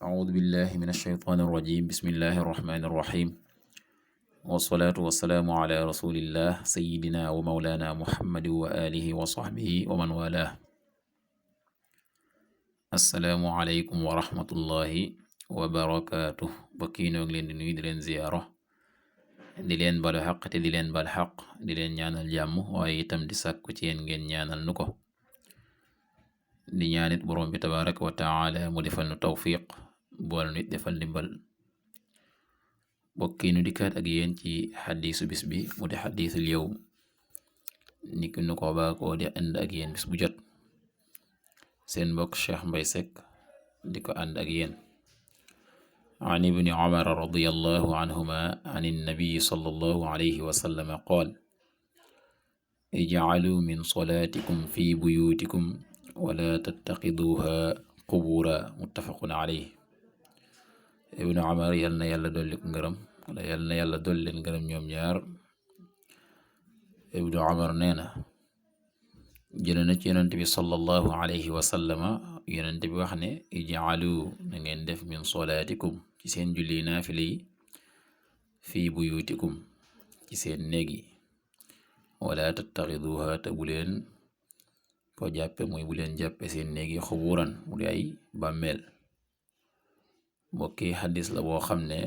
أعوذ بالله من الشيطان الرجيم بسم الله الرحمن الرحيم والصلاة والسلام على رسول الله سيدنا ومولانا محمد وآله وصحبه ومن والاه السلام عليكم ورحمة الله وبركاته bokkiinoo ngi leen di nuyu di leen ziyaaro di leen balu xaq te di leen bal xaq di leen ñaanal jàmm waaye itam di sàkku ci yéen ngeen ñaanal nu ko di ñaanit borom bi tabaraka wa taala mu defal nu tawfiq bool nit defal ndimbal bokki nu dikkaat ak yéen ci xadiisu bis bi mu di xadiisul yawm niki nu ko baakoo di ànd ak yéen bis bu jot seen mbokk Cheikh Mbay Seck di ko ànd ak yéen an ibni Umar radiyallahu anhuma an innabii sallallahu alayhi wa sallam qaal ij'aluu min salaatikum fi buyuutikum wala tattaxiduuha qubura muttafaqun alayhi ibnu Umar yal na yàlla dolli ko ngërëm wala yal na yàlla dolli leen ngërëm ñoom ñaar ibnu Umar nee na jële na ci yonent bi sallallahu alayhi wa sallama yonent bi wax ne ij'alu na ngeen def min solaatikum ci seen julli naafila yi fii buyutikum ci seen néeg yi wala tattaxiduha te bu leen ko jàppe mooy bu leen jàppe seen néeg yi xuburan mu di ay bàmmeel mbokki xadis la boo xam ne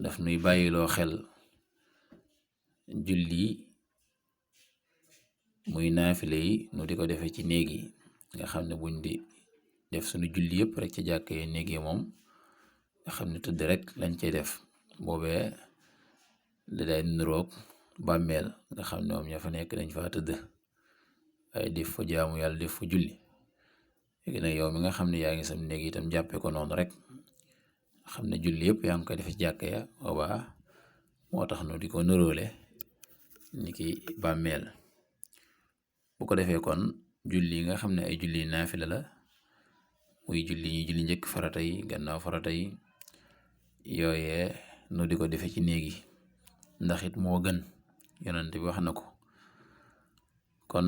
daf nuy bàyyiloo xel julli muy naafile yi nu di ko defee ci néeg yi nga xam ne buñ di def suñu julli yëpp rek ci jàkkee néeg yi moom nga xam ne tëdd rek lañ cey def boobee da day nuroog bàmmeel nga xam ne moom ña fa nekk dañ fa tëdd ay def fa jaamu yàlla def fa julli léegi nag yow mi nga xam ne yaa ngi sam néeg itam jàppe ko noonu rek xam ne julli yëpp yaa ngi koy def ci jàkka ya boobaa moo tax nu di ko nuróole ni ki bàmmeel bu ko defee kon julli yi nga xam ne ay julli naafila la muy julli ñuy julli njëkk farata yi gannaaw farata yi yooyee nu di ko defee ci néeg yi ndax it moo gën yonent bi wax na ko kon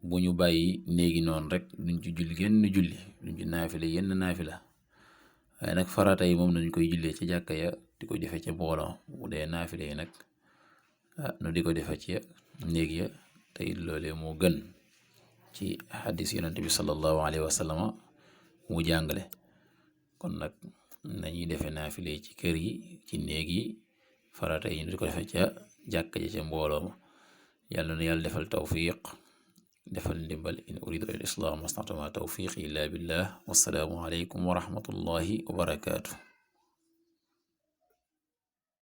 bu ñu bàyyi néegi noonu rek duñ ci julli genn julli duñ ci naafila yenn naafila waaye nag farata yi moom nañ koy jullee ci jàkka ya di ko defee ca mbooloo bu dee naafila yi nag nu di ko defee ci néeg ya te it loolee moo gën ci xadis yonent bi sallallahu alayhi wa sallam mu jàngale kon nag nañuy defee naafila yi ci kër yi ci néeg yi farata yi nu di ko defee ca jàkka ja ca mbooloo ma yàlla na yàlla defal tawfiq defal ndimbal in uridu al islam mastata'tu ma tawfiqi illa billah wassalaamu alaykum wa rahmatullahi wa barakatuh